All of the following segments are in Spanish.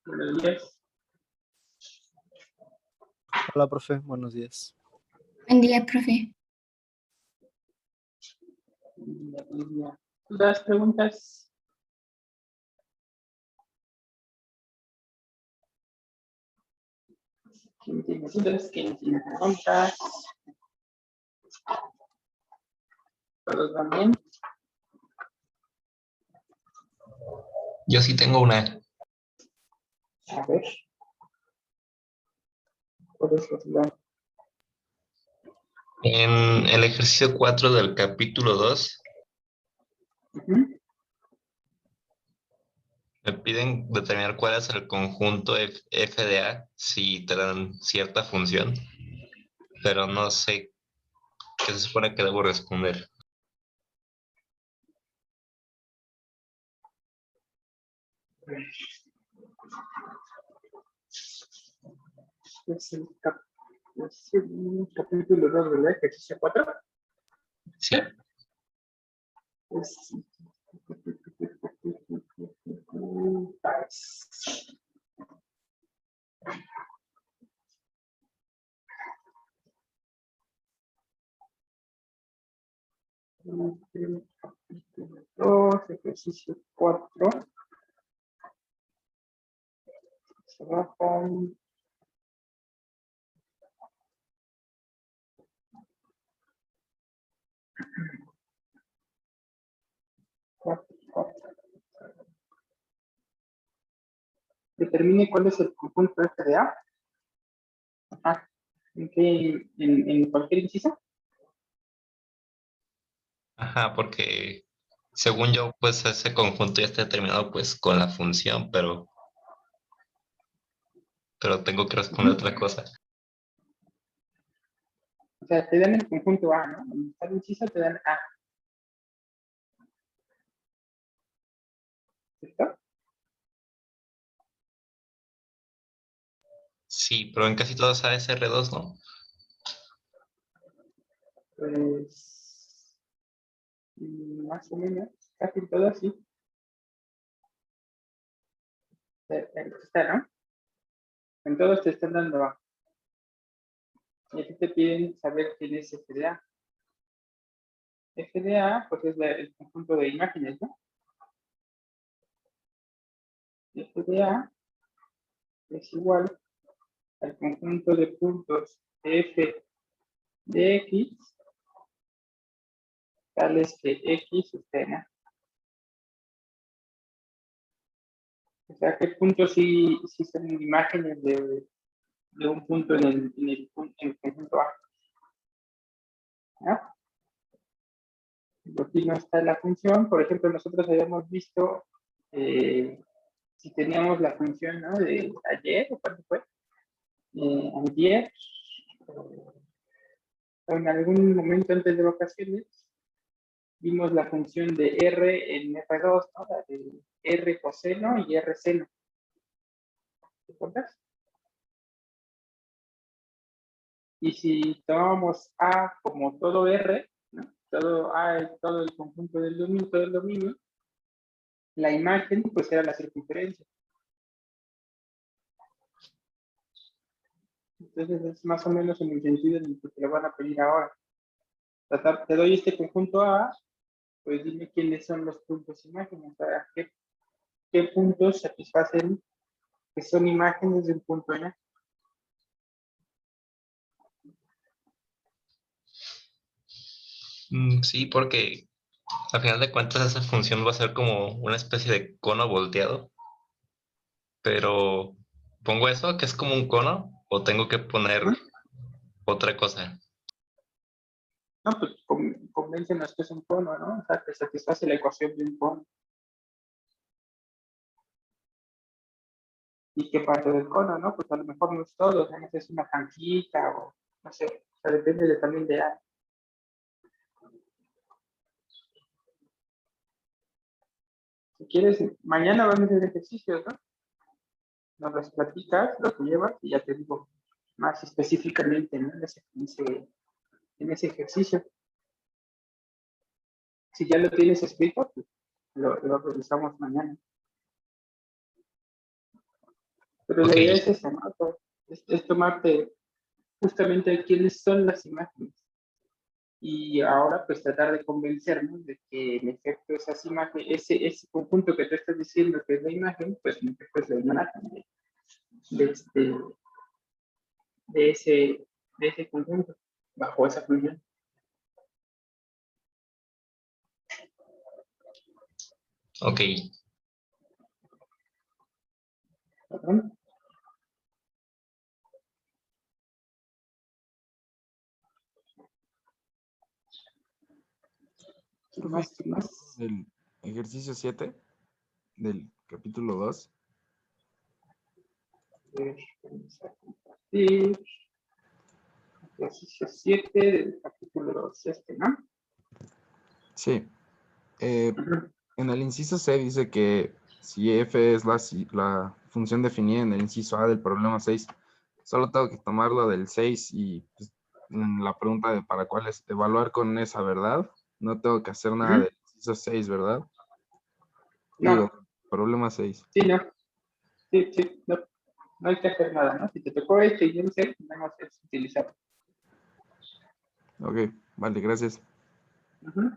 Buenos días. Hola, profe, buenos días. Buen día, profe. ¿Dudas, preguntas? ¿Quién tiene dudas? ¿Quién tiene preguntas? ¿Todos van bien? Yo sí tengo una. A ver. Por eso, En el ejercicio 4 del capítulo 2, me piden determinar cuál es el conjunto f de A si te dan cierta función, pero no sé qué se supone que debo responder. es el capítulo 2, ¿verdad? Ejercicio 4. Sí. Capítulo 2, ejercicio 4. Trabajan. Determine cuál es el conjunto F de A. Ajá. ¿En cualquier inciso? Ajá, porque según yo, pues ese conjunto ya está determinado pues con la función, pero tengo que responder otra cosa. O sea, te dan el conjunto A, ¿no? En cada inciso te dan A. ¿Cierto? Sí, pero en casi todos ASR2, ¿no? Pues más o menos, casi todo así. Está, ¿no? En todos te están dando A. Y aquí te piden saber quién es FDA. FDA, pues es el conjunto de imágenes, ¿no? FDA es igual al conjunto de puntos F de X, tales que X esté en A. O sea, ¿qué puntos sí son imágenes de un punto en el conjunto A? ¿No? Aquí no está la función. Por ejemplo, nosotros habíamos visto si teníamos la función, ¿no? De ayer, ¿o cuándo fue? Ayer, en algún momento antes de vacaciones, vimos la función de R en R2, ¿no? La de R coseno y R seno. ¿Te acuerdas? Y si tomamos A como todo R, ¿no? Todo A es todo el conjunto del dominio, todo el dominio, la imagen pues era la circunferencia. Entonces es más o menos en el sentido en el que te lo van a pedir ahora. Te doy este conjunto A, pues dime quiénes son los puntos imágenes, o sea, qué puntos satisfacen que son imágenes de un punto en A. Sí, porque al final de cuentas esa función va a ser como una especie de cono volteado, pero ¿pongo eso que es como un cono o tengo que poner otra cosa? No, pues convéncenos que es un cono, ¿no? O sea, que satisface la ecuación de un cono. ¿Y qué parte del cono, no? Pues a lo mejor no es todo, o sea, no sé, es una tanquita o no sé, o sea, depende también de A. Si quieres, mañana vamos a hacer ejercicios, ¿no? Nos los platicas, los llevas y ya te digo más específicamente, ¿no? En ese ejercicio. Si ya lo tienes escrito, pues lo revisamos mañana. Pero la Ok, idea es esa, ¿no? Es tomarte justamente quiénes son las imágenes. Y ahora pues tratar de convencernos de que en efecto esas imágenes, ese conjunto que te estás diciendo que es la imagen, pues en efecto es la imagen de, este, de, ese, de ese conjunto, bajo esa función. ok. ¿Perdón? ¿Qué Profe, más? ¿Qué más? del ejercicio 7 del capítulo 2. A ver, vamos a compartir. Ejercicio 7 del capítulo 2, ¿no? Sí. Ujú. En el inciso C dice que si f es la función definida en el inciso A del problema 6, solo tengo que tomarlo del 6 y pues, en la pregunta de para cuál es evaluar con esa verdad. No tengo que hacer nada Ujú. del inciso 6, ¿verdad? Digo, No, problema 6. sí, no. Sí, sí, no. No hay que hacer nada, ¿no? Si te tocó este y yo no sé, nada más es utilizar. Ok, vale, gracias. Ujú.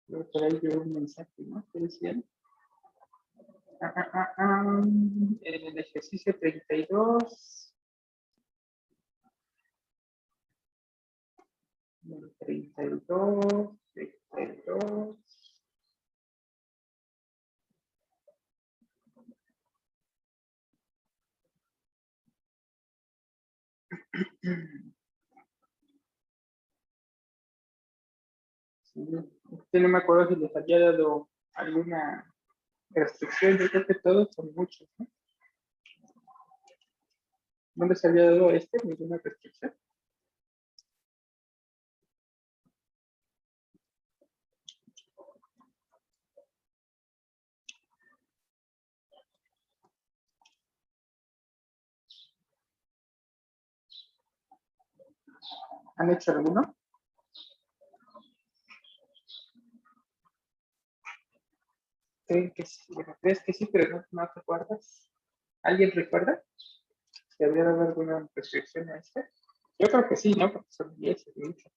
Luego por ahí llegó un mensaje, ¿no? ¿Qué decían? En el ejercicio 32, en el 32, 32. Sí, usted no me acuerdo si les había dado alguna restricción, yo creo que todos son muchos, ¿no? ¿No les había dado ninguna restricción? ¿Han hecho alguno? ¿Creen que sí? Bueno, crees que sí, pero no te acuerdas. ¿Alguien recuerda? ¿Se había dado alguna restricción a este? Yo creo que sí, ¿no? Porque son 10, es mucho.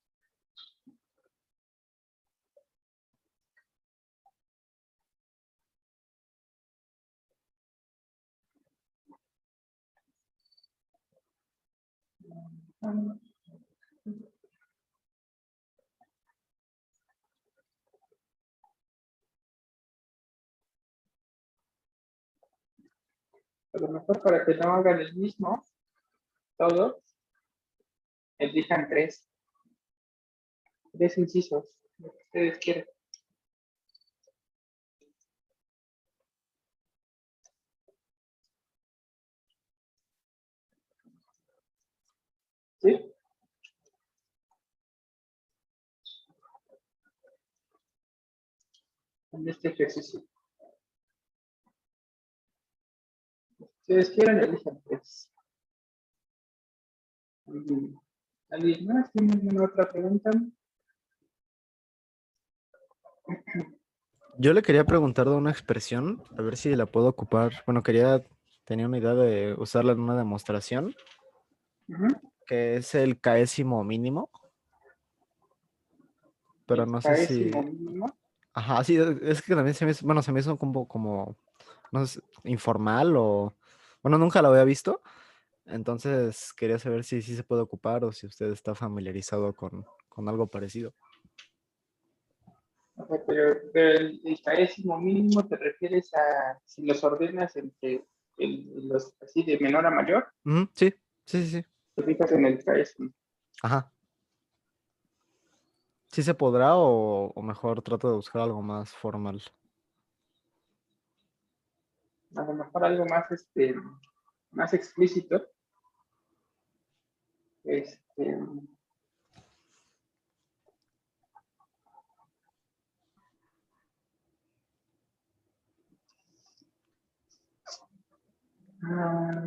A lo mejor para que no hagan el mismo, todos elijan tres incisos, lo que ustedes quieran. ¿Sí? En este ejercicio. Ustedes quieran, elijan tres. ¿Alguien más tiene alguna otra pregunta? Yo le quería preguntar de una expresión, a ver si la puedo ocupar. Bueno, tenía una idea de usarla en una demostración, Ujú. que es el caésimo mínimo, pero El no sé caésimo si... mínimo. Ajá, sí, es que también bueno, se me hizo como, no sé, informal o... Bueno, nunca lo había visto, entonces quería saber si sí se puede ocupar o si usted está familiarizado con algo parecido. O sea, pero el caésimo mínimo te refieres a si los ordenas entre los así de menor a mayor, Ujú, sí, sí, sí, sí. te fijas en el caésimo. Ajá. ¿Sí se podrá o mejor trato de buscar algo más formal? A lo mejor algo más, más explícito. Este, ah,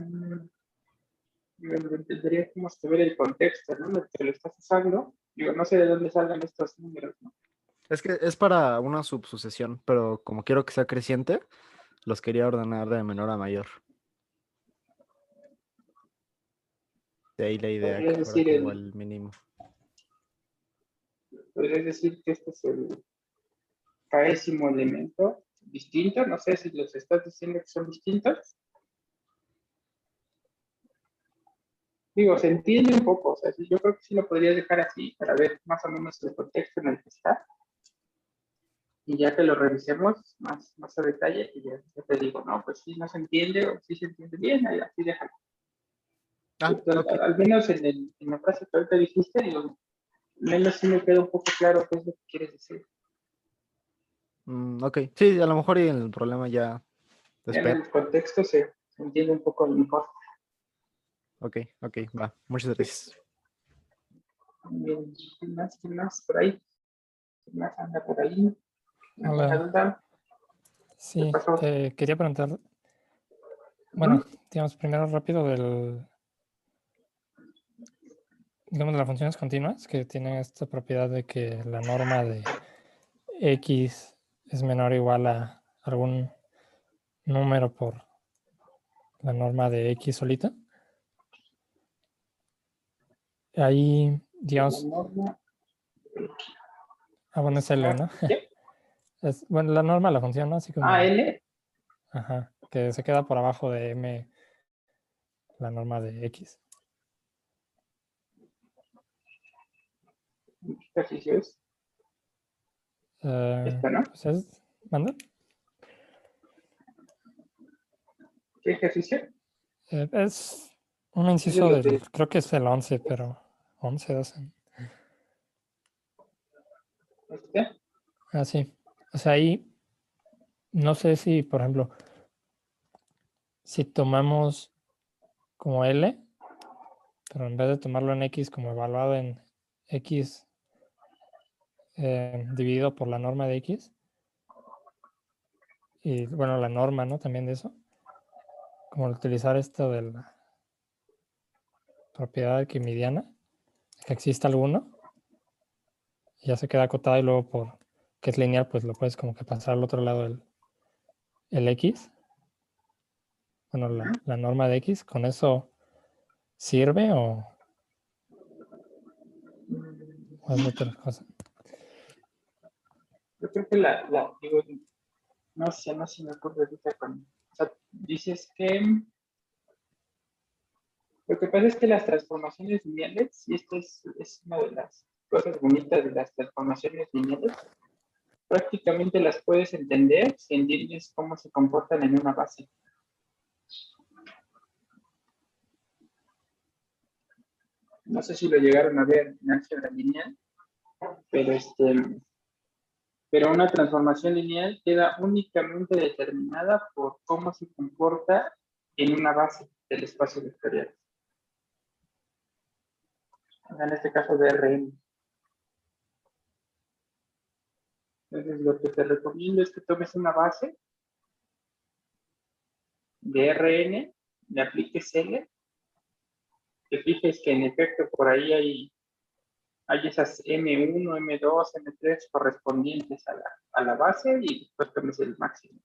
yo lo entendería como ver el contexto, ¿no? En el que lo estás usando. Digo, no sé de dónde salgan estos números, ¿no? Es que es para una subsucesión, pero como quiero que sea creciente, los quería ordenar de menor a mayor. De ahí la idea Podrías que fuera decir como el mínimo. podrías decir que este es el késimo elemento distinto. No sé si los estás diciendo que son distintos. Digo, se entiende un poco, o sea, yo creo que sí lo podrías dejar así para ver más o menos el contexto en el que está. Y ya que lo revisemos más a detalle, y ya te digo, no, pues sí no se entiende o sí se entiende bien, ahí así déjalo. Ah, ok. Al menos en la frase que ahorita dijiste, digo, al menos sí me queda un poco claro qué es lo que quieres decir. Ok, sí, a lo mejor y el problema ya Ya en espero. el contexto se entiende un poco mejor. Ok, va. Muchas gracias. Bien, ¿quién más? ¿Quién más por ahí? ¿Quién más anda por ahí? ¿Alguna Hola, duda? sí, pasó? quería preguntar, Ujú. bueno, digamos primero rápido digamos, de las funciones continuas, que tienen esta propiedad de que la norma de x es menor o igual a algún número por la norma de x solita. Ahí, La digamos, norma. bueno, es L, ¿no? ¿Qué? Bueno, la norma de la función, ¿no? Así como, L. ajá, que se queda por abajo de m, la norma de x. ¿Qué ejercicio es? Esta, ¿no? Pues es, ¿manda? ¿Qué ejercicio? Es un Es de inciso los del, de. creo que es el 11, pero 11, 12. Este. Ah, sí. O sea, ahí no sé si, por ejemplo, si tomamos como L, pero en vez de tomarlo en X como evaluado en X dividido por la norma de X, y bueno, la norma, ¿no? También de eso, como utilizar esto de la propiedad quimidiana, que exista alguno, y ya se queda acotado y luego por que es lineal, pues lo puedes como que pasar al otro lado el X, bueno, la norma de X, ¿con eso sirve o es otra cosa? Yo creo que digo, no se me ocurre ahorita o sea, dices que lo que pasa es que las transformaciones lineales, y esto es una de las cosas bonitas de las transformaciones lineales, prácticamente las puedes entender si entiendes cómo se comportan en una base. No sé si lo llegaron a ver en álgebra lineal, pero pero una transformación lineal queda únicamente determinada por cómo se comporta en una base del espacio vectorial. En este caso de Rn. Entonces lo que te recomiendo es que tomes una base de Rn, le apliques L, te fijes que en efecto por ahí hay esas M1, M2, M3 correspondientes a la base y después tomes el máximo.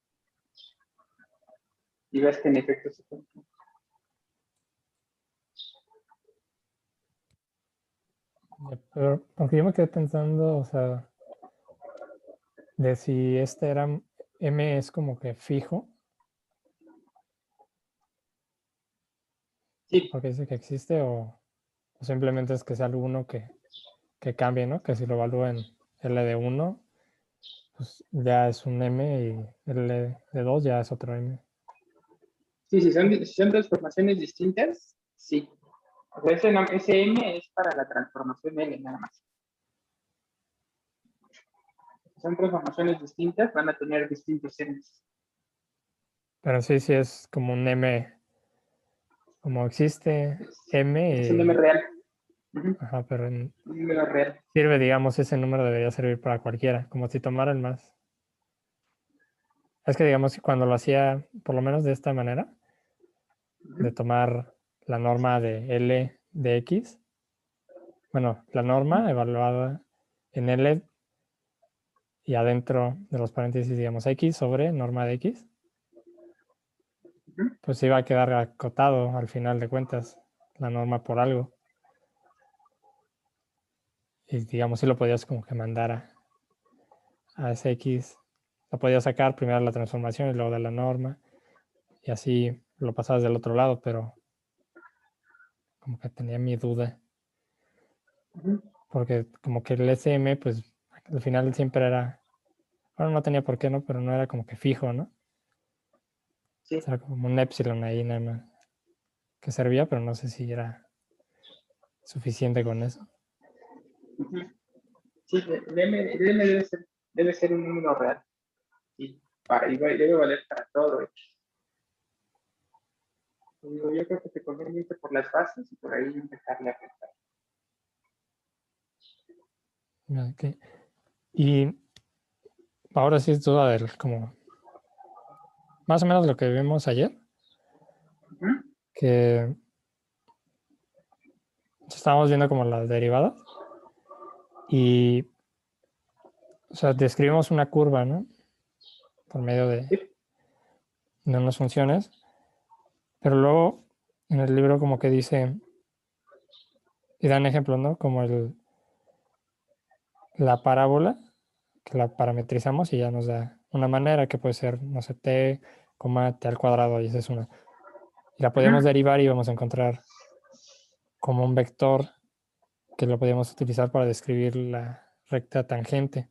Y ves que en efecto se cumple. Pero aunque yo me quedé pensando, o sea, de si este era M es como que fijo, Sí, porque dice que existe, o simplemente es que sea alguno que cambie, ¿no? Que si lo evalúo en L de 1, pues ya es un M y L de 2 ya es otro M. sí, si son transformaciones distintas, sí. O sea, ese M es para la transformación L nada más. Si son transformaciones distintas, van a tener distintos M's. Pero sí es como un M, como existe M, Es un M real. Ujú, ajá, pero un número real. sirve, digamos, ese número debería servir para cualquiera, como si tomara el más. Es que, digamos, cuando lo hacía, por lo menos de esta manera, de Ujú, tomar la norma de L de X, bueno, la norma evaluada en L y adentro de los paréntesis, digamos, X sobre norma de X, pues iba a quedar acotado al final de cuentas la norma por algo. Y digamos, si lo podías como que mandar a ese X, lo podías sacar primero la transformación y luego de la norma, y así lo pasabas del otro lado, pero como que tenía mi duda, porque como que el SM, pues al final siempre era, bueno, no tenía por qué, ¿no? Pero no era como que fijo, ¿no? Sí. O sea, como un epsilon ahí nada más que servía, pero no sé si era suficiente con eso. Ujú. Sí, el M debe ser un número real. Sí, y debe valer para todo. Yo creo que te conviene irte por las bases y por ahí empezarle a pensar. Ok. Y ahora sí es duda del como más o menos lo que vimos ayer, que estábamos viendo como las derivadas y, o sea, describimos una curva, ¿no? Por medio de unas funciones, pero luego en el libro como que dice, y dan ejemplos, ¿no? Como la parábola, que la parametrizamos y ya nos da una manera que puede ser, no sé, t, t al cuadrado, y esa es una. Y la podemos derivar y vamos a encontrar como un vector que lo podemos utilizar para describir la recta tangente.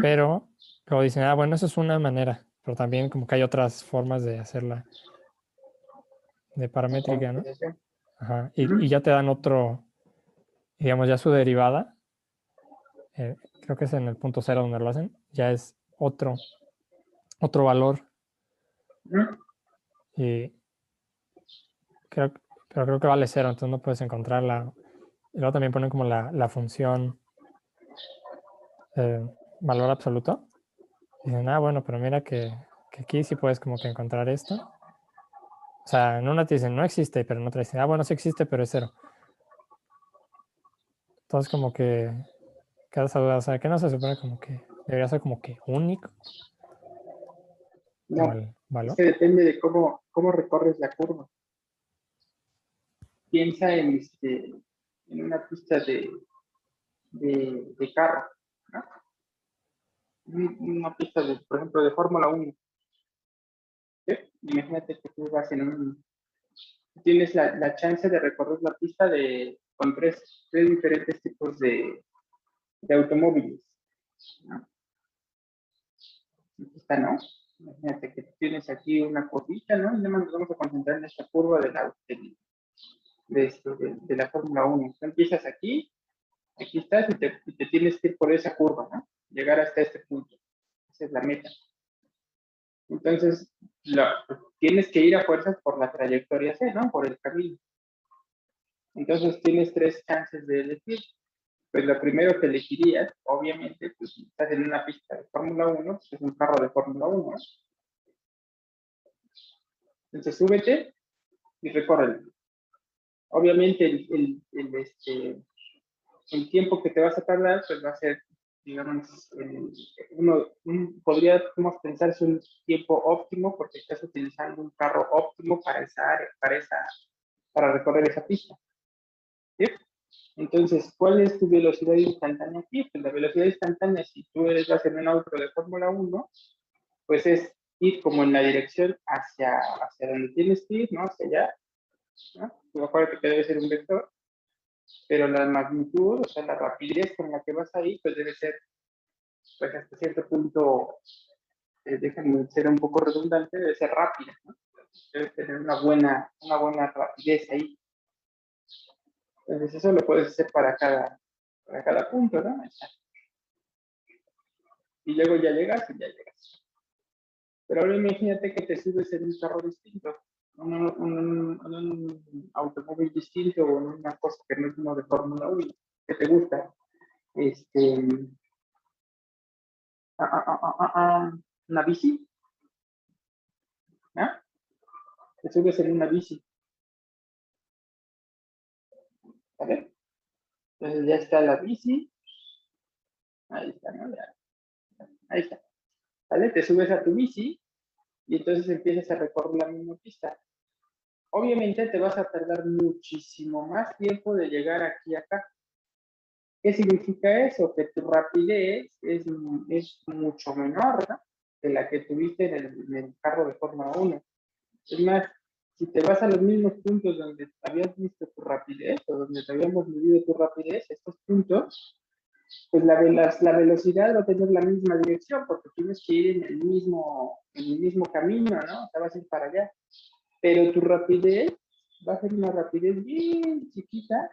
Pero luego dicen, ah, bueno, eso es una manera, pero también como que hay otras formas de hacerla de paramétrica, ¿no? Ajá. Y ya te dan otro, digamos, ya su derivada, creo que es en el punto cero donde lo hacen, ya es otro valor. Y creo, pero creo que vale cero, entonces no puedes encontrarla. Y luego también ponen como la función valor absoluto. Y dicen, ah, bueno, pero mira que aquí sí puedes como que encontrar esto. O sea, en una te dicen, no existe, pero en otra dicen, ah, bueno, sí existe, pero es cero. Entonces como que cada duda, o sea, que no se supone como que debería ser como que único. Como No, el es valor. que depende de cómo recorres la curva. Piensa en una pista de carro, ¿no? Una pista, por ejemplo, de Fórmula 1. ¿Sí? Imagínate que tú vas tienes la chance de recorrer la pista con tres diferentes tipos de automóviles, ¿no? Pista, ¿no? Imagínate que tienes aquí una curvita, ¿no? Y nada más nos vamos a concentrar en esta curva de la Fórmula 1. Tú empiezas aquí estás y te tienes que ir por esa curva, ¿no? Llegar hasta este punto. Esa es la meta. Entonces, tienes que ir a fuerzas por la trayectoria C, ¿no? Por el camino. Entonces, tienes tres chances de elegir. Pues lo primero que elegirías, obviamente, pues si estás en una pista de Fórmula 1, pues es un carro de Fórmula 1, ¿no? Entonces, súbete y recórrelo. Obviamente, el tiempo que te vas a tardar, pues va a ser, digamos, podríamos pensar es un tiempo óptimo porque estás utilizando un carro óptimo para para recorrer esa pista. ¿Sí? Entonces, ¿cuál es tu velocidad instantánea aquí? Pues la velocidad instantánea, si tú vas en un auto de Fórmula 1, pues es ir como en la dirección hacia donde tienes que ir, ¿no? Hacia allá, ¿no? Tú acuérdate que debe ser un vector, pero la magnitud, o sea, la rapidez con la que vas ahí, pues debe ser, pues hasta cierto punto, déjame ser un poco redundante, debe ser rápida, ¿no? Debe tener una buena rapidez ahí. Entonces eso lo puedes hacer para cada punto, ¿no? Y luego ya llegas y ya llegas. Pero ahora imagínate que te subes en un carro distinto, un automóvil distinto o en una cosa que no es uno de Fórmula 1, que te gusta. Una bici, ¿no? Te subes en una bici, ¿vale? Entonces ya está la bici, ahí está, ¿no? Ahí está, ¿vale? Te subes a tu bici y entonces empiezas a recorrer la misma pista. Obviamente te vas a tardar muchísimo más tiempo de llegar aquí a acá. ¿Qué significa eso? Que tu rapidez es mucho menor, ¿no?, de la que tuviste en el carro de Fórmula 1. Es más, si te vas a los mismos puntos donde habías visto tu rapidez o donde te habíamos medido tu rapidez, estos puntos, pues la velocidad va a tener la misma dirección porque tienes que ir en el mismo camino, ¿no? O sea, vas a ir para allá. Pero tu rapidez va a ser una rapidez bien chiquita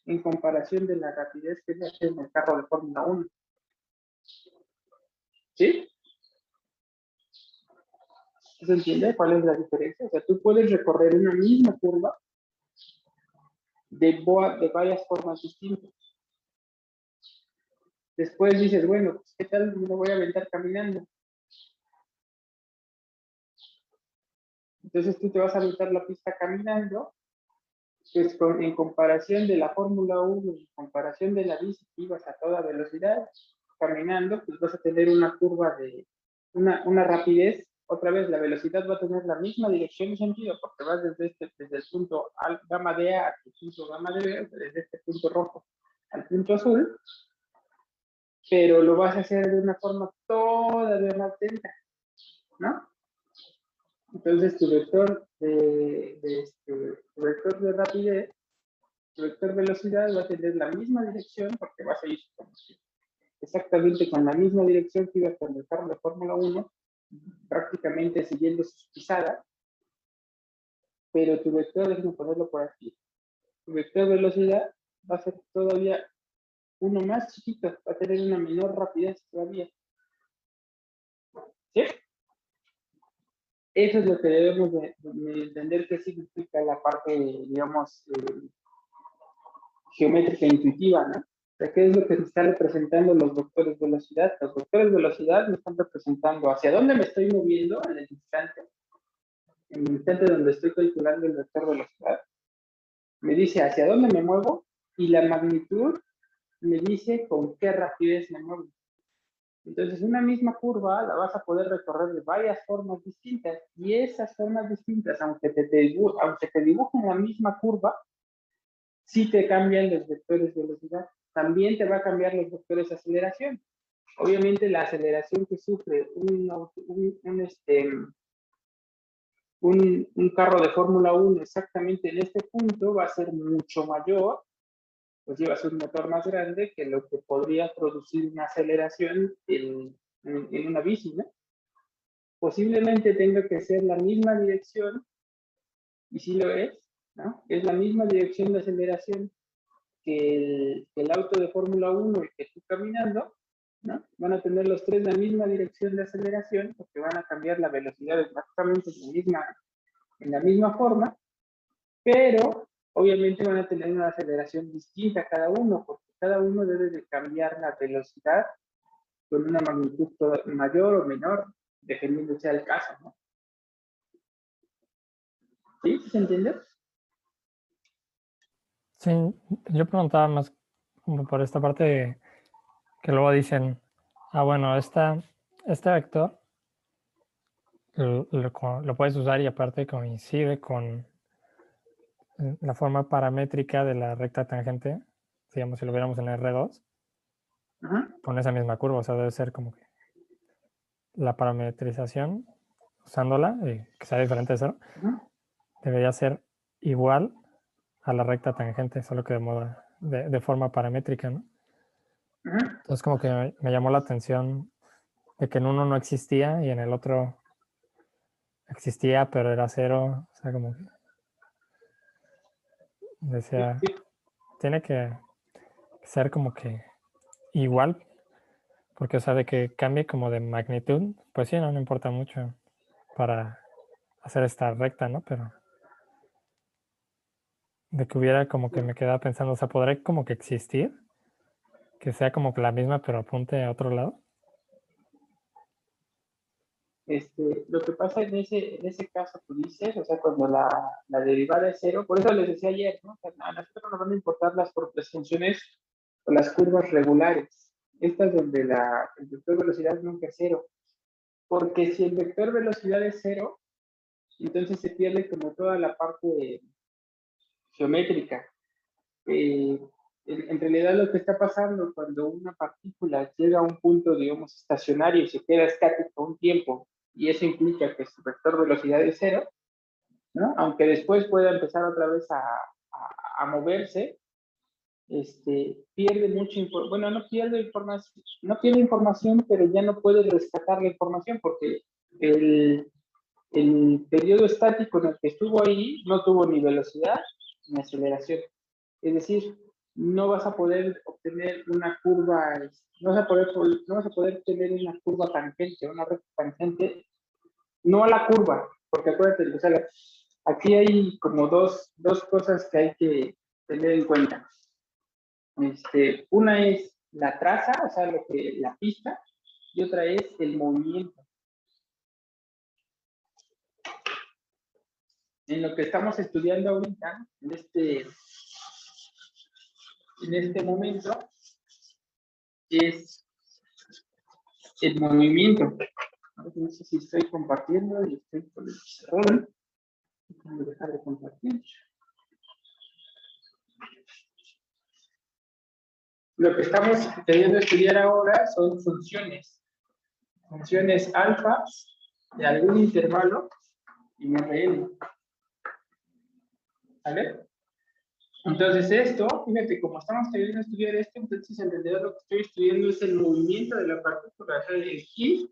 en comparación de la rapidez que va a ser en el carro de Fórmula 1. ¿Sí? ¿Se entiende cuál es la diferencia? O sea, tú puedes recorrer una misma curva de varias formas distintas. Después dices, bueno, pues, ¿qué tal me voy a aventar caminando? Entonces tú te vas a aventar la pista caminando, pues en comparación de la Fórmula 1, en comparación de la bici que ibas a toda velocidad, caminando, pues vas a tener una curva de una rapidez. Otra vez, la velocidad va a tener la misma dirección y sentido, porque vas desde el punto gamma de A al punto gamma de B, desde este punto rojo al punto azul, pero lo vas a hacer de una forma todavía más lenta, ¿no? Entonces tu vector tu vector de rapidez, tu vector velocidad va a tener la misma dirección porque vas a ir exactamente con la misma dirección que ibas con el carro de Fórmula 1, prácticamente siguiendo sus pisadas, pero tu vector, déjame ponerlo por aquí, tu vector velocidad va a ser todavía uno más chiquito, va a tener una menor rapidez todavía. ¿Sí? Eso es lo que debemos de entender qué significa la parte, digamos, geométrica intuitiva, ¿no? O sea, ¿qué es lo que me están representando los vectores de velocidad? Los vectores de velocidad me están representando hacia dónde me estoy moviendo en el instante donde estoy calculando el vector de velocidad. Me dice hacia dónde me muevo y la magnitud me dice con qué rapidez me muevo. Entonces, una misma curva la vas a poder recorrer de varias formas distintas y esas formas distintas, aunque te dibujen la misma curva, sí te cambian los vectores de velocidad. También te va a cambiar los vectores de aceleración. Obviamente, la aceleración que sufre un carro de Fórmula 1 exactamente en este punto va a ser mucho mayor, pues llevas un motor más grande que lo que podría producir una aceleración en una bici, ¿no? Posiblemente tenga que ser la misma dirección, y sí lo es, ¿no? Es la misma dirección de aceleración que el auto de Fórmula 1 y que tú caminando, ¿no? Van a tener los tres la misma dirección de aceleración porque van a cambiar la velocidad exactamente en la misma forma, pero obviamente van a tener una aceleración distinta cada uno, porque cada uno debe de cambiar la velocidad con una magnitud mayor o menor, dependiendo sea el caso, ¿no? ¿Sí? ¿Se entiende? Sí, yo preguntaba más como por esta parte que luego dicen, bueno, este vector lo puedes usar y aparte coincide con la forma paramétrica de la recta tangente, digamos, si lo viéramos en R2, con esa misma curva, o sea, debe ser como que la parametrización, usándola, que sea diferente de cero, debería ser igual a la recta tangente, solo que de forma paramétrica, ¿no? Entonces como que me llamó la atención de que en uno no existía y en el otro existía, pero era cero, o sea, como que decía, tiene que ser como que igual, porque, o sea, de que cambie como de magnitud, pues sí, no importa mucho para hacer esta recta, ¿no? Pero de que hubiera como que me quedaba pensando, o sea, ¿podré como que existir? Que sea como que la misma, pero apunte a otro lado. Lo que pasa en ese caso tú dices, o sea, cuando la derivada es cero, por eso les decía ayer, ¿no? O sea, a nosotros nos van a importar las funciones o las curvas regulares. Estas donde el vector de velocidad nunca es cero. porque si el vector velocidad es 0, entonces se pierde como toda la parte geométrica. En realidad lo que está pasando cuando una partícula llega a un punto, digamos, estacionario y se queda estático un tiempo, y eso implica que su vector velocidad es 0, ¿no? Aunque después pueda empezar otra vez a moverse, pierde mucha información. Bueno, no pierde información, pero ya no puede rescatar la información porque el periodo estático en el que estuvo ahí no tuvo ni velocidad ni aceleración. Es decir, no vas a poder obtener una curva, no vas a poder tener una curva tangente, una recta tangente, no a la curva, porque acuérdate, o sea, aquí hay como dos cosas que hay que tener en cuenta. Una es la traza, o sea, la pista, y otra es el movimiento. En lo que estamos estudiando ahorita, en este momento, es el movimiento. No sé si estoy compartiendo y estoy con el pizarrón. Voy a dejar de compartir. Lo que estamos queriendo estudiar ahora son funciones. Funciones alfa de algún intervalo en Rn. ¿Vale? Entonces esto, fíjate, como estamos queriendo estudiar esto, entonces en realidad lo que estoy estudiando es el movimiento de la partícula, o sea, el giro,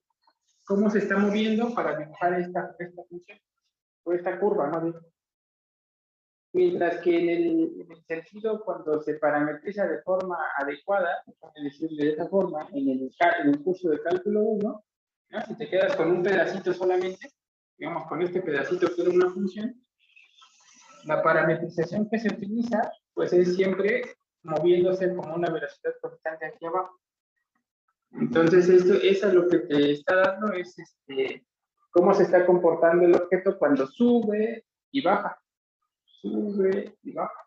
cómo se está moviendo para dibujar esta función, o esta curva, ¿no? Mientras que en el sentido, cuando se parametriza de forma adecuada, es decir, de esa forma, en el curso de cálculo 1, ¿no? Si te quedas con un pedacito solamente, digamos, con este pedacito que es una función, la parametrización que se utiliza, pues es siempre moviéndose como una velocidad constante aquí abajo. Entonces, eso es lo que te está dando es cómo se está comportando el objeto cuando sube y baja. Sube y baja.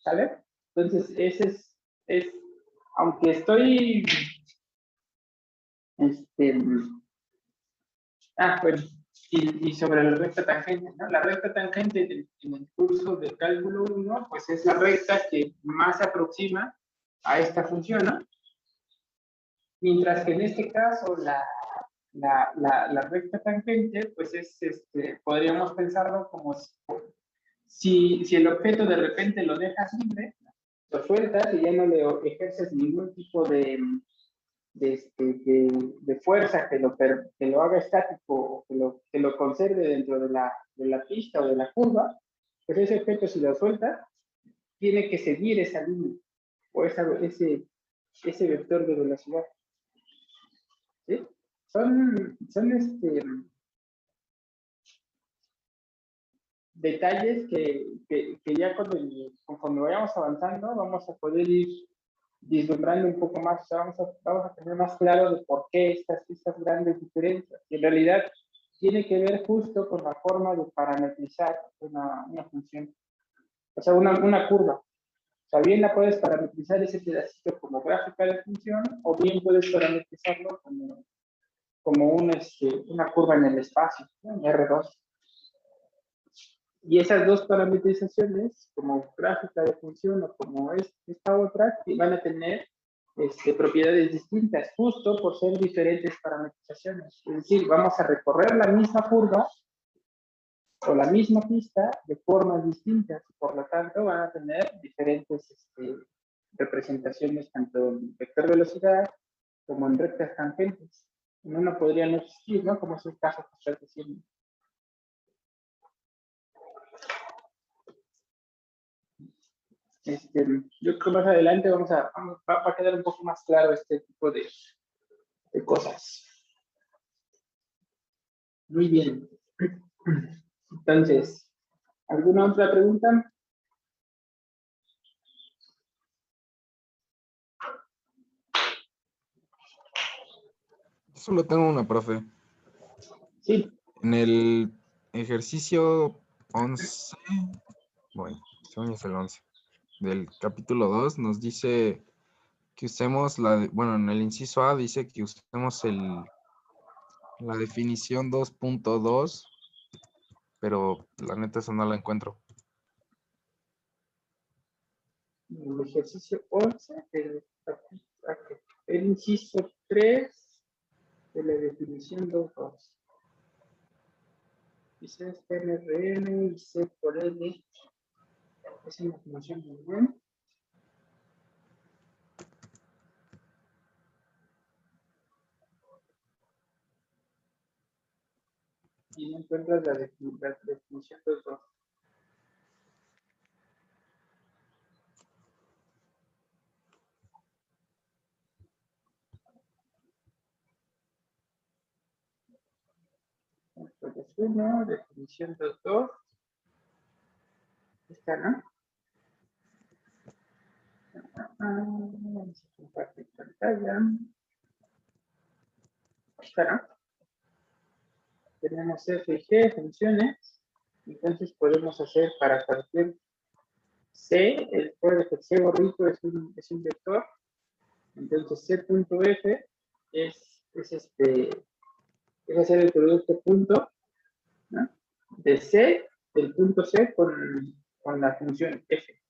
¿Sale? Entonces, ese es aunque estoy, bueno, y sobre la recta tangente, ¿no? La recta tangente en el curso de cálculo 1, pues es la recta que más se aproxima a esta función, ¿no? Mientras que en este caso la recta tangente, pues podríamos pensarlo como si el objeto de repente lo dejas libre, lo sueltas y ya no le ejerces ningún tipo de fuerza que lo haga estático o que lo conserve dentro de la pista o de la curva, pues ese objeto, si lo suelta, tiene que seguir esa línea o ese vector de velocidad. ¿Sí? Son detalles que ya conforme vayamos avanzando vamos a poder ir vislumbrando un poco más, o sea, vamos a tener más claro de por qué estas grandes diferencias. Y en realidad tiene que ver justo con la forma de parametrizar una función, o sea, una curva. O sea, bien la puedes parametrizar ese pedacito como gráfica de función, o bien puedes parametrizarlo como una curva en el espacio, ¿no? En R2. Y esas dos parametrizaciones, como gráfica de función o como esta otra, van a tener propiedades distintas, justo por ser diferentes parametrizaciones. Es decir, vamos a recorrer la misma curva o la misma pista de formas distintas, y por lo tanto van a tener diferentes representaciones, tanto en vector velocidad como en rectas tangentes. En una podría no existir, ¿no? Como es el caso que estás diciendo. Yo creo que más adelante va a quedar un poco más claro este tipo de cosas. Muy bien. Entonces, ¿alguna otra pregunta? Solo tengo una, profe. Sí. En el ejercicio 11, bueno, según es el 11, del capítulo 2, nos dice que usemos bueno, en el inciso A dice que usemos La definición 2.2, pero la neta esa no la encuentro. El ejercicio 11, el inciso 3 de la definición 2.2. Dice NRN y C por L. Es una definición muy buena. Y no encuentras la definición 2.2. Entonces, 1, definición 2.2. Esta, ¿no? Vamos a compartir pantalla. Esta, ¿no? Tenemos F y G, funciones. Entonces podemos hacer para cualquier C, puede que C gorrito es un vector. Entonces C.F es hacer el producto punto, ¿no? De C, del punto C con la función F,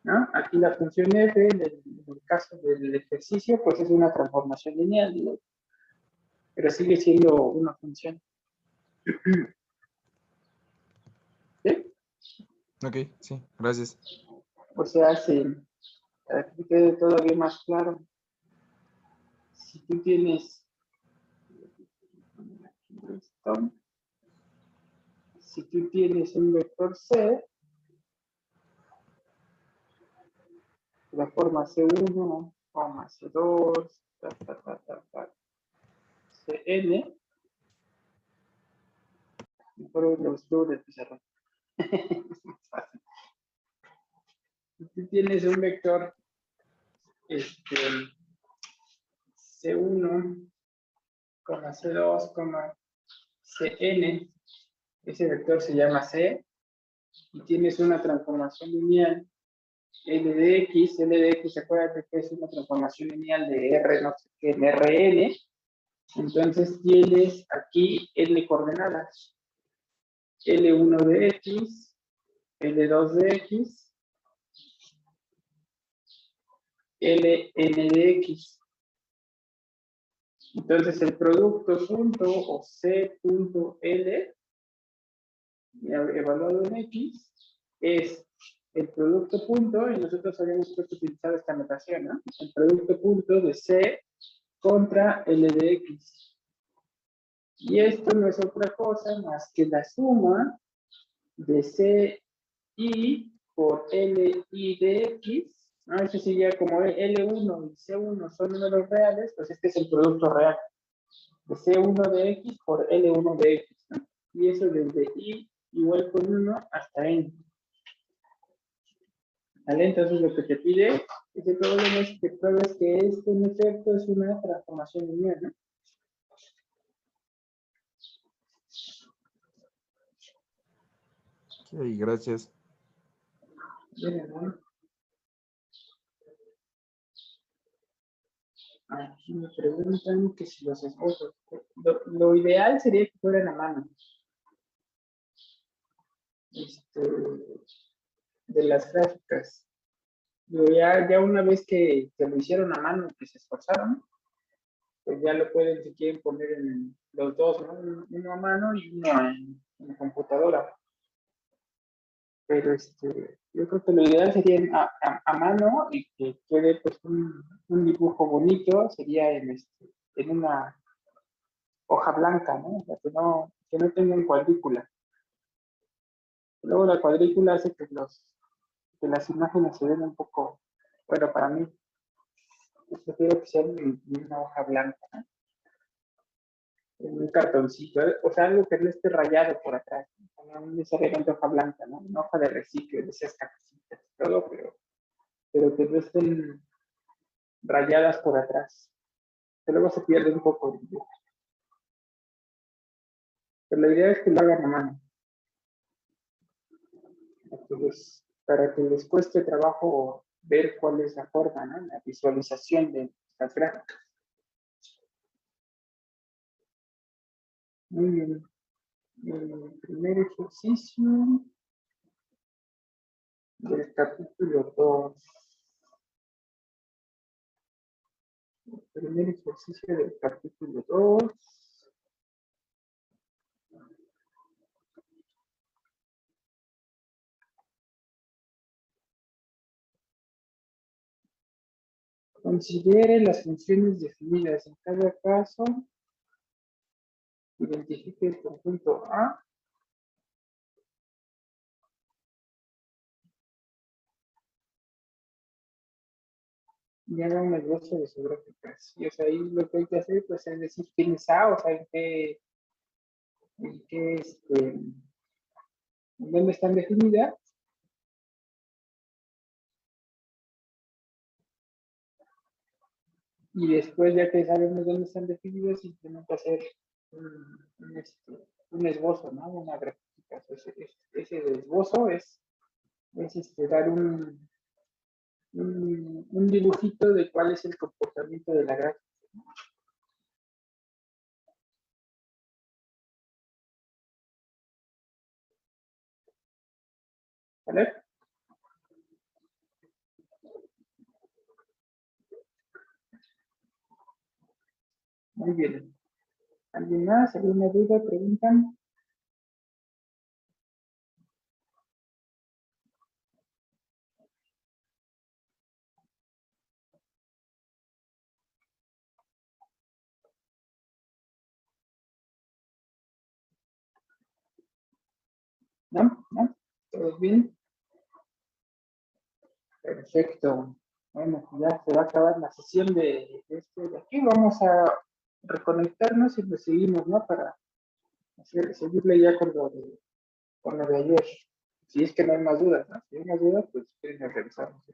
¿no? Aquí la función F, en el caso del ejercicio, pues es una transformación lineal, ¿no? Pero sigue siendo una función. ¿Sí? Ok, sí, gracias. O sea, para que quede todavía más claro, si tú tienes esto, si tú tienes un vector C, la forma C1, C2, Cn, mejor los del pizarrón. Es más fácil. Si tú tienes un vector C1, C2, Cn, ese vector se llama C, y tienes una transformación lineal L de X, acuérdate que es una transformación lineal de R, no sé qué, en Rn, entonces tienes aquí L coordenadas, L1 de X, L2 de X, Ln de X. Entonces el producto punto o C.L evaluado en X es el producto punto, y nosotros habíamos puesto utilizar esta notación, ¿no? El producto punto de C contra L de X. Y esto no es otra cosa más que la suma de CI por LI de X, ¿no? Eso sería como L1 y C1 son números reales, pues este es el producto real de C1 de X por L1 de X, ¿no? Y eso desde I igual con 1 hasta N. ¿Vale? Entonces lo que te pide, ese problema es que pruebes que esto en efecto es una transformación lineal, ¿no? Ok, gracias. Bien, ¿no? Aquí me preguntan que si los esposos. Lo ideal sería que fueran a mano. De las gráficas. Ya una vez que lo hicieron a mano, que se esforzaron, pues ya lo pueden, si quieren, poner en los dos, ¿no? Uno a mano y uno en computadora. Pero yo creo que lo ideal sería a mano y que quede pues un dibujo bonito, sería en una hoja blanca, ¿no? O sea, que no tengan cuadrícula. Luego la cuadrícula hace que las imágenes se ven un poco, bueno, para mí, prefiero que sea en una hoja blanca, ¿no? En un cartoncito, o sea, algo que no esté rayado por atrás, no necesariamente hoja blanca, ¿no? Una hoja de reciclo, de esas casitas, todo, pero que no estén rayadas por atrás. Que luego se pierde un poco el dibujo. Pero la idea es que lo hagan a mano. Para que les cueste trabajo ver cuál es la forma, ¿no? La visualización de las gráficas. Muy bien. El primer ejercicio del capítulo 2. El primer ejercicio del capítulo 2. Considere las funciones definidas en cada caso. Identifique el conjunto A. Y haga un esbozo de su gráfica. Sí, o sea, ahí lo que hay que hacer pues, es decir quién es A, o sea, en dónde están definidas. Y después, ya que sabemos dónde están definidas, simplemente hacer un esbozo, ¿no? Una gráfica. Ese esbozo es dar un dibujito de cuál es el comportamiento de la gráfica. ¿Vale? Muy bien. ¿Alguien más? ¿Alguna duda? ¿Preguntan? ¿No? ¿No? ¿Todos bien? Perfecto. Bueno, ya se va a acabar la sesión de aquí. Vamos a reconectarnos y nos seguimos, ¿no? Para seguirle ya con lo de ayer. Si es que no hay más dudas, ¿no? Si hay más dudas, pues nos revisamos.